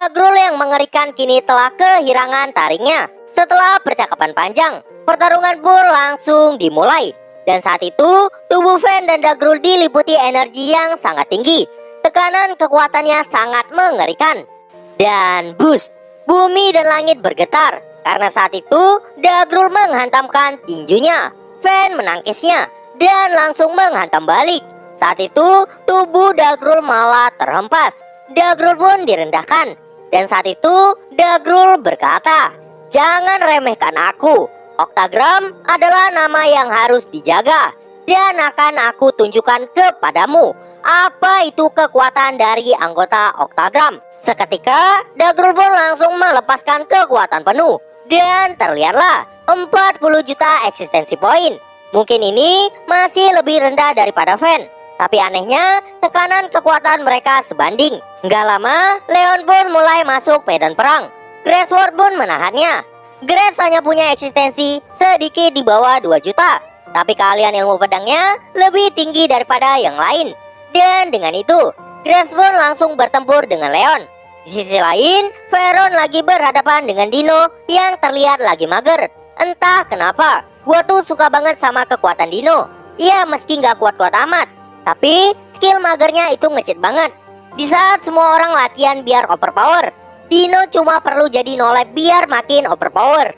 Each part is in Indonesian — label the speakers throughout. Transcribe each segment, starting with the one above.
Speaker 1: Dagrul yang mengerikan kini telah kehilangan taringnya. Setelah percakapan panjang, pertarungan pun langsung dimulai. Dan saat itu, tubuh Fen dan Dagrul diliputi energi yang sangat tinggi. Tekanan kekuatannya sangat mengerikan. Dan bus, bumi dan langit bergetar. Karena saat itu, Dagrul menghantamkan tinjunya. Fen menangkisnya dan langsung menghantam balik. Saat itu, tubuh Dagrul malah terhempas. Dagrul pun direndahkan. Dan saat itu, Dagrul berkata, "Jangan remehkan aku. Oktagram adalah nama yang harus dijaga. Dan akan aku tunjukkan kepadamu apa itu kekuatan dari anggota Oktagram." Seketika, Dagrul pun langsung melepaskan kekuatan penuh. Dan terlihatlah 40 juta eksistensi poin. Mungkin ini masih lebih rendah daripada Fen. Tapi anehnya, tekanan kekuatan mereka sebanding. Nggak lama, Leon pun mulai masuk medan perang. Grassword pun menahannya. Grass hanya punya eksistensi sedikit di bawah 2 juta. Tapi keahlian ilmu pedangnya lebih tinggi daripada yang lain. Dan dengan itu, Grass pun langsung bertempur dengan Leon. Di sisi lain, Veron lagi berhadapan dengan Dino yang terlihat lagi mager. Entah kenapa, gua tuh suka banget sama kekuatan Dino. Iya, meski nggak kuat-kuat amat, tapi skill magernya itu ngecit banget. Di saat semua orang latihan biar overpower, Dino cuma perlu jadi nolep biar makin overpower.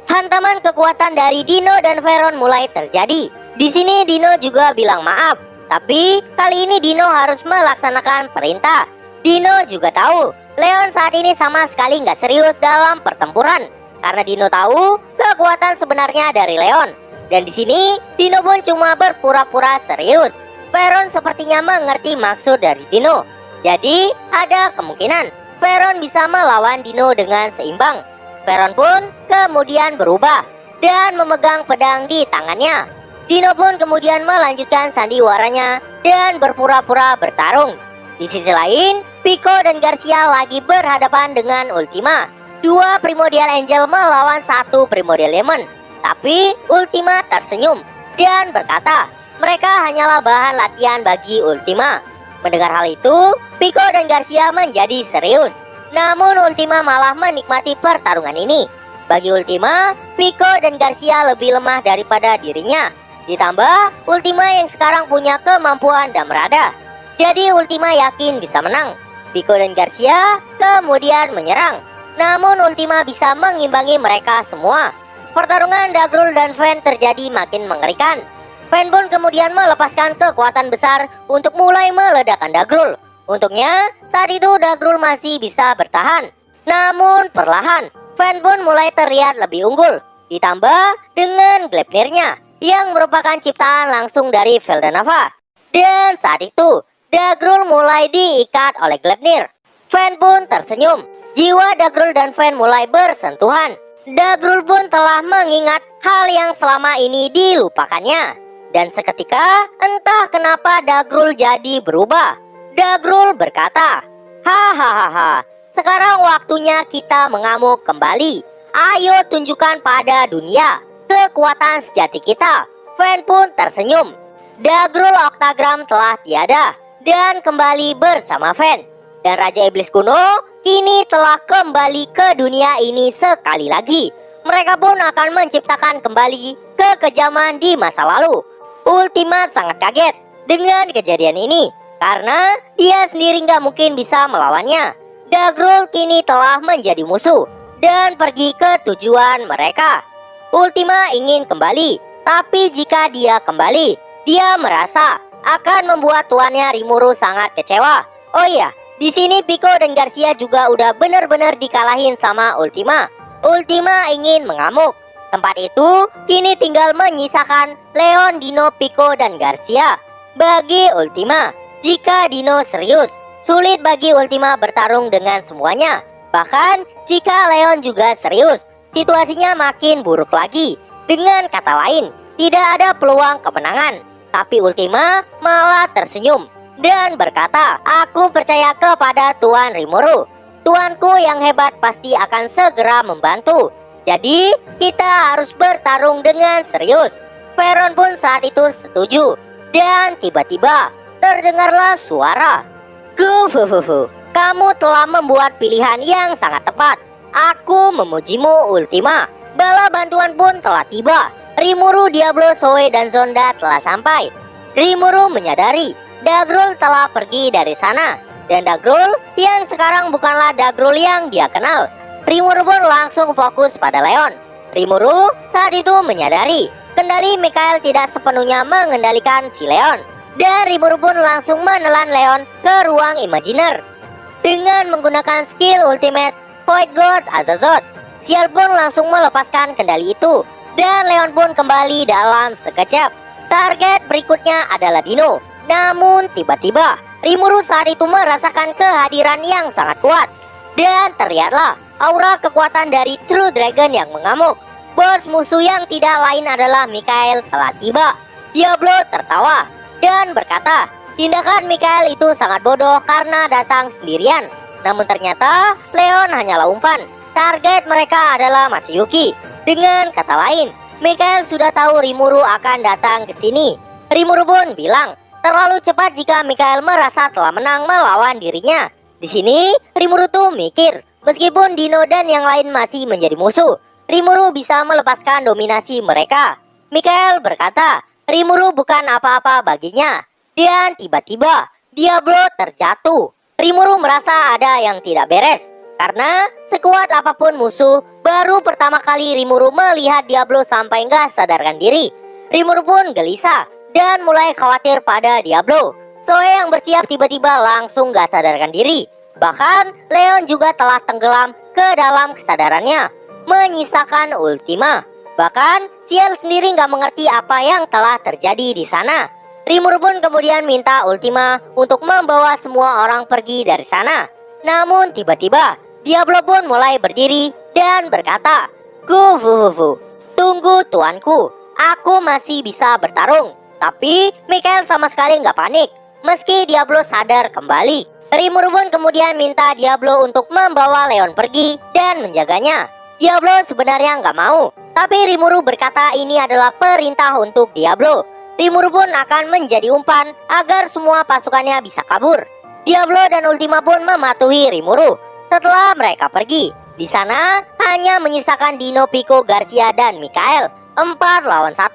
Speaker 1: Hantaman kekuatan dari Dino dan Veron mulai terjadi. Di sini Dino juga bilang maaf, tapi kali ini Dino harus melaksanakan perintah. Dino juga tahu Leon saat ini sama sekali nggak serius dalam pertempuran, karena Dino tahu kekuatan sebenarnya dari Leon. Dan di sini Dino pun cuma berpura-pura serius. Veron sepertinya mengerti maksud dari Dino. Jadi ada kemungkinan Veron bisa melawan Dino dengan seimbang. Veron pun kemudian berubah dan memegang pedang di tangannya. Dino pun kemudian melanjutkan sandiwaranya dan berpura-pura bertarung. Di sisi lain, Pico dan Garcia lagi berhadapan dengan Ultima. Dua Primordial Angel melawan satu Primordial Demon. Tapi Ultima tersenyum dan berkata, mereka hanyalah bahan latihan bagi Ultima. Mendengar hal itu, Pico dan Garcia menjadi serius. Namun Ultima malah menikmati pertarungan ini. Bagi Ultima, Pico dan Garcia lebih lemah daripada dirinya. Ditambah, Ultima yang sekarang punya kemampuan Damrada. Jadi Ultima yakin bisa menang. Pico dan Garcia kemudian menyerang. Namun Ultima bisa mengimbangi mereka semua. Pertarungan Dagrul dan Fen terjadi makin mengerikan. Fen pun kemudian melepaskan kekuatan besar untuk mulai meledakkan Dagrul. Untungnya, saat itu Dagrul masih bisa bertahan. Namun perlahan, Fen pun mulai terlihat lebih unggul. Ditambah dengan Gleipnirnya, yang merupakan ciptaan langsung dari Veldanava. Dan saat itu, Dagrul mulai diikat oleh Gleipnir. Fen pun tersenyum. Jiwa Dagrul dan Fen mulai bersentuhan. Dagrul pun telah mengingat hal yang selama ini dilupakannya. Dan seketika, entah kenapa Dagrul jadi berubah. Dagrul berkata, "Hahaha, sekarang waktunya kita mengamuk kembali. Ayo tunjukkan pada dunia kekuatan sejati kita." Fen pun tersenyum. Dagrul Oktagram telah tiada dan kembali bersama Fen. Dan Raja Iblis kuno kini telah kembali ke dunia ini sekali lagi. Mereka pun akan menciptakan kembali kekejaman di masa lalu. Ultima sangat kaget dengan kejadian ini, karena dia sendiri nggak mungkin bisa melawannya. Dagrul kini telah menjadi musuh dan pergi ke tujuan mereka. Ultima ingin kembali, tapi jika dia kembali, dia merasa akan membuat tuannya Rimuru sangat kecewa. Oh iya, di sini Pico dan Garcia juga udah bener-bener dikalahin sama Ultima. Ultima ingin mengamuk. Tempat itu kini tinggal menyisakan Leon, Dino, Pico, dan Garcia. Bagi Ultima, jika Dino serius, sulit bagi Ultima bertarung dengan semuanya. Bahkan jika Leon juga serius, situasinya makin buruk lagi. Dengan kata lain, tidak ada peluang kemenangan. Tapi Ultima malah tersenyum dan berkata, "Aku percaya kepada Tuan Rimuru. Tuanku yang hebat pasti akan segera membantu. Jadi kita harus bertarung dengan serius." Veron pun saat itu setuju. Dan tiba-tiba terdengarlah suara. Gufufufu. Kamu telah membuat pilihan yang sangat tepat. Aku memujimu, Ultima. Bala bantuan pun telah tiba. Rimuru, Diablo, Zoe, dan Zonda telah sampai. Rimuru menyadari Dagrul telah pergi dari sana. Dan Dagrul yang sekarang bukanlah Dagrul yang dia kenal. Rimuru pun langsung fokus pada Leon. Rimuru saat itu menyadari kendali Mikael tidak sepenuhnya mengendalikan si Leon. Dan Rimuru pun langsung menelan Leon ke ruang imajiner dengan menggunakan skill ultimate Void God Azazoth. Sial pun langsung melepaskan kendali itu, dan Leon pun kembali dalam sekejap. Target berikutnya adalah Dino. Namun tiba-tiba Rimuru saat itu merasakan kehadiran yang sangat kuat, dan terlihatlah aura kekuatan dari True Dragon yang mengamuk. Bos musuh yang tidak lain adalah Mikael telah tiba. Diablo tertawa dan berkata, tindakan Mikael itu sangat bodoh karena datang sendirian. Namun ternyata Leon hanyalah umpan. Target mereka adalah Masayuki. Dengan kata lain, Mikael sudah tahu Rimuru akan datang ke sini. Rimuru pun bilang, terlalu cepat jika Mikael merasa telah menang melawan dirinya. Di sini Rimuru tuh mikir, meskipun Dino dan yang lain masih menjadi musuh, Rimuru bisa melepaskan dominasi mereka. Mikael berkata, Rimuru bukan apa-apa baginya. Dan tiba-tiba Diablo terjatuh. Rimuru merasa ada yang tidak beres, karena sekuat apapun musuh, baru pertama kali Rimuru melihat Diablo sampai nggak sadarkan diri. Rimuru pun gelisah dan mulai khawatir pada Diablo. Zoe yang bersiap tiba-tiba langsung nggak sadarkan diri. Bahkan Leon juga telah tenggelam ke dalam kesadarannya, menyisakan Ultima. Bahkan Sial sendiri nggak mengerti apa yang telah terjadi di sana. Rimuru pun kemudian minta Ultima untuk membawa semua orang pergi dari sana. Namun tiba-tiba Diablo pun mulai berdiri dan berkata, Gufufufu, tunggu tuanku, aku masih bisa bertarung. Tapi Mikael sama sekali nggak panik, meski Diablo sadar kembali. Rimuru pun kemudian minta Diablo untuk membawa Leon pergi dan menjaganya. Diablo sebenarnya nggak mau, tapi Rimuru berkata ini adalah perintah untuk Diablo. Rimuru pun akan menjadi umpan agar semua pasukannya bisa kabur. Diablo dan Ultima pun mematuhi Rimuru. Setelah mereka pergi, di sana hanya menyisakan Dino, Pico, Garcia, dan Mikael. 4 lawan 1.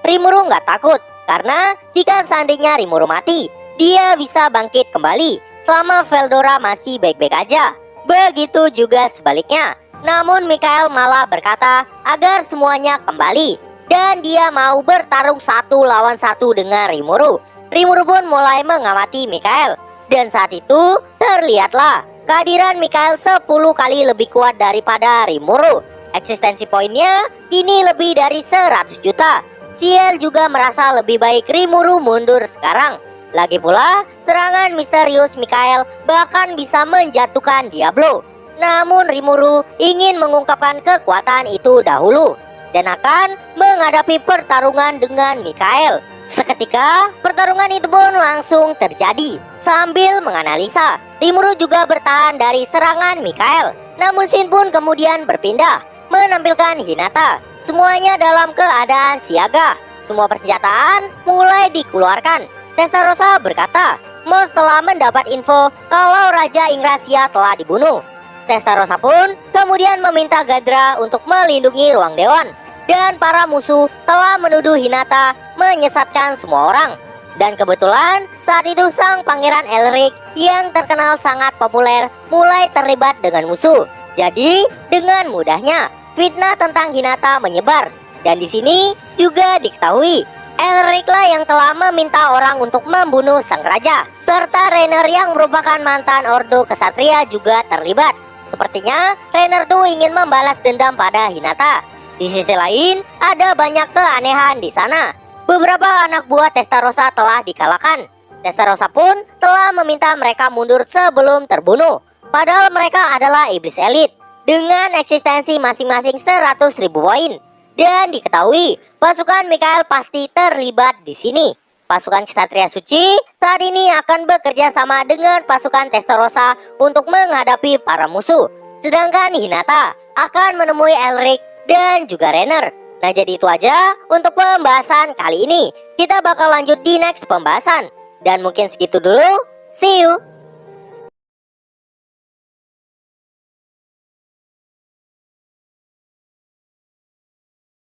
Speaker 1: Rimuru nggak takut, karena jika seandainya Rimuru mati, dia bisa bangkit kembali selama Veldora masih baik-baik aja. Begitu juga sebaliknya. Namun Mikael malah berkata agar semuanya kembali, dan dia mau bertarung 1 lawan 1 dengan Rimuru. Rimuru pun mulai mengamati Mikael, dan saat itu terlihatlah kehadiran Mikael 10 kali lebih kuat daripada Rimuru. Eksistensi poinnya kini lebih dari 100 juta. Ciel juga merasa lebih baik Rimuru mundur sekarang. Lagi pula, serangan misterius Mikael bahkan bisa menjatuhkan Diablo. Namun Rimuru ingin mengungkapkan kekuatan itu dahulu dan akan menghadapi pertarungan dengan Mikael. Seketika, pertarungan itu pun langsung terjadi. Sambil menganalisa, Rimuru juga bertahan dari serangan Mikael. Namun Shin pun kemudian berpindah, menampilkan Hinata. Semuanya dalam keadaan siaga. Semua persenjataan mulai dikeluarkan. Testarossa berkata, Mos telah mendapat info kalau Raja Ingracia telah dibunuh. Testarossa pun kemudian meminta Gadra untuk melindungi ruang dewan. Dan para musuh telah menuduh Hinata menyesatkan semua orang. Dan kebetulan saat itu sang Pangeran Elric yang terkenal sangat populer mulai terlibat dengan musuh. Jadi dengan mudahnya fitnah tentang Hinata menyebar. Dan di sini juga diketahui Elric lah yang telah meminta orang untuk membunuh sang raja. Serta Rainer yang merupakan mantan Ordo Kesatria juga terlibat. Sepertinya Rainer tuh ingin membalas dendam pada Hinata. Di sisi lain, ada banyak keanehan di sana. Beberapa anak buah Testarossa telah dikalahkan. Testarossa pun telah meminta mereka mundur sebelum terbunuh. Padahal mereka adalah iblis elit dengan eksistensi masing-masing 100.000 poin. Dan diketahui, pasukan Mikael pasti terlibat di sini. Pasukan Ksatria Suci saat ini akan bekerja sama dengan pasukan Testarossa untuk menghadapi para musuh. Sedangkan Hinata akan menemui Elric dan juga Rainer. Nah, jadi itu aja untuk pembahasan kali ini. Kita bakal lanjut di next pembahasan. Dan mungkin segitu dulu. See you.